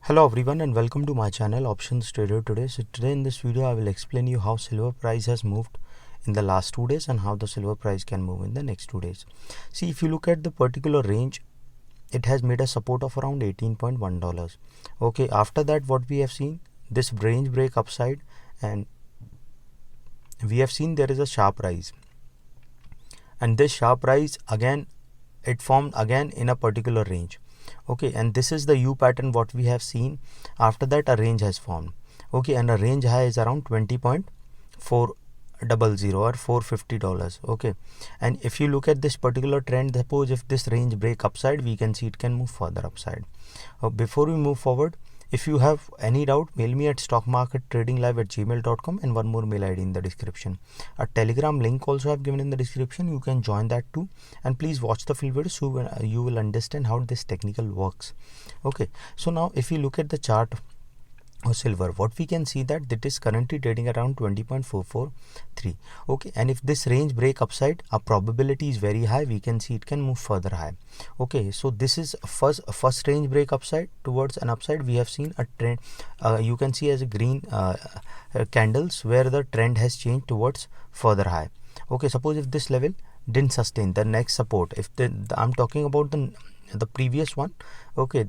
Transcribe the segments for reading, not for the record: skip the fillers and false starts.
Hello everyone and welcome to my channel Options Trader Today. So today in this video I will explain you how silver price has moved in the last 2 days and how the silver price can move in the next 2 days. See, if you look at the particular range, it has made a support of around $18.1. Okay, after that what we have seen, this range break upside, and we have seen there is a sharp rise, and this sharp rise again, it formed again in a particular range. Okay, and this is the U pattern what we have seen. After that a range has formed. Okay, and a range high is around 20.400 or $450. Okay, and if you look at this particular trend, suppose if this range break upside, we can see it can move further upside. Before we move forward, if you have any doubt, mail me at stockmarkettradinglive@gmail.com, and one more mail ID in the description. A Telegram link also I have given in the description. You can join that too, and please watch the full video so you will understand how this technical works. Okay, so now if you look at the chart or silver, what we can see that it is currently trading around 20.443. Okay, and if this range break upside, a probability is very high, we can see it can move further high. Okay, so this is first range break upside towards an upside. We have seen a trend, you can see as a green candles where the trend has changed towards further high. Okay, suppose if this level didn't sustain the next support, if I'm talking about the previous one. Okay,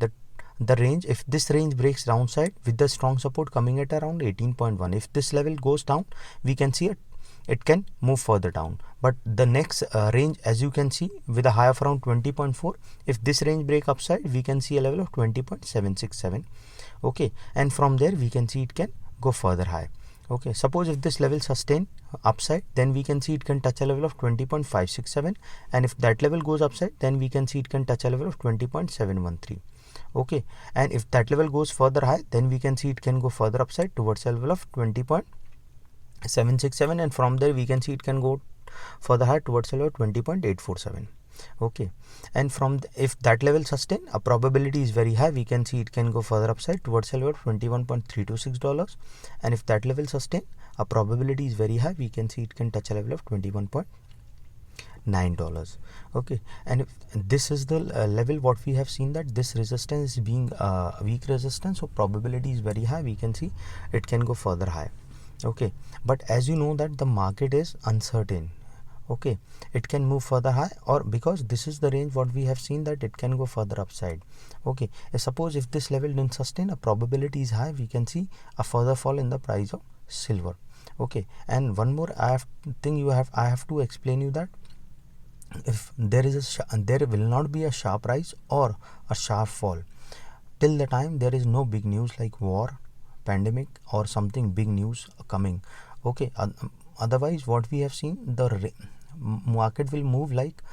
the range, if this range breaks downside with the strong support coming at around 18.1, if this level goes down, we can see it can move further down. But the next range, as you can see, with a high of around 20.4, if this range break upside, we can see a level of 20.767. okay, and from there we can see it can go further high. Okay, suppose if this level sustain upside, then we can see it can touch a level of 20.567, and if that level goes upside, then we can see it can touch a level of 20.713. okay, and if that level goes further high, then we can see it can go further upside towards a level of 20.767, and from there we can see it can go further high towards a level of 20.847. okay, and if that level sustain, a probability is very high, we can see it can go further upside towards a level of $21.326, and if that level sustain, a probability is very high, we can see it can touch a level of $21.9. okay, and if this is the level what we have seen, that this resistance is being weak resistance, so probability is very high, we can see it can go further high. Okay, but as you know that the market is uncertain. Okay, it can move further high, or because this is the range what we have seen that it can go further upside. Okay, suppose if this level didn't sustain, a probability is high, we can see a further fall in the price of silver. Okay, and one more I have to explain you that if there will not be a sharp rise or a sharp fall till the time there is no big news like war, pandemic, or something big news coming. Okay, otherwise what we have seen, the market will move like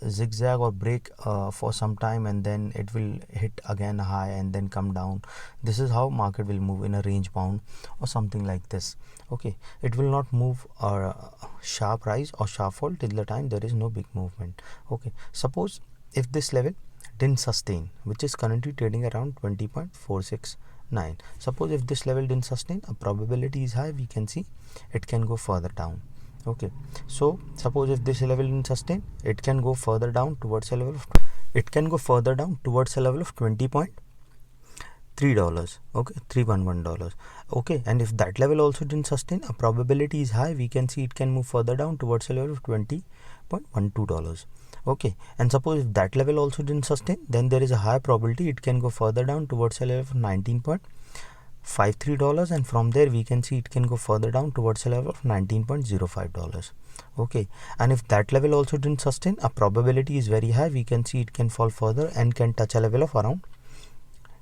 zigzag or break for some time, and then it will hit again high and then come down. This is how market will move in a range bound or something like this. Okay, it will not move a sharp rise or sharp fall till the time there is no big movement. Okay, suppose if this level didn't sustain, which is currently trading around 20.469, suppose if this level didn't sustain, a probability is high, we can see it can go further down. Okay, so suppose if this level didn't sustain, it can go further down towards a level of $20.3. okay, $311. okay, and if that level also didn't sustain, a probability is high, we can see it can move further down towards a level of $20.12. okay, and suppose if that level also didn't sustain, then there is a high probability it can go further down towards a level of $19.53, and from there we can see it can go further down towards a level of $19.05. okay, and if that level also didn't sustain, a probability is very high, we can see it can fall further and can touch a level of around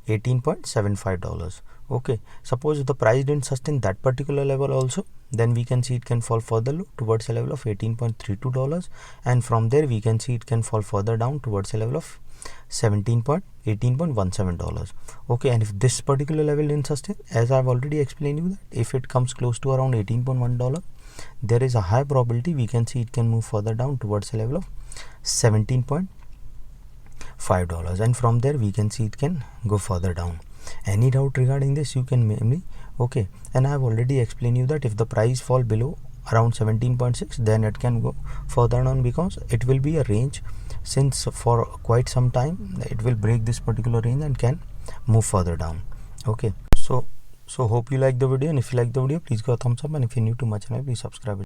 $18.75. okay, suppose if the price didn't sustain that particular level also, then we can see it can fall further low towards a level of $18.32, and from there we can see it can fall further down towards a level of $18.17. okay, and if this particular level didn't sustain, as I've already explained you, that if it comes close to around $18.1, there is a high probability, we can see it can move further down towards a level of $17.5, and from there we can see it can go further down. Any doubt regarding this, you can mail me. Okay, and I have already explained you that if the price fall below around 17.6, then it can go further down, because it will be a range. Since for quite some time it will break this particular range and can move further down. Okay, so hope you like the video, and if you like the video, please go a thumbs up, and if you're new to my channel, please subscribe it.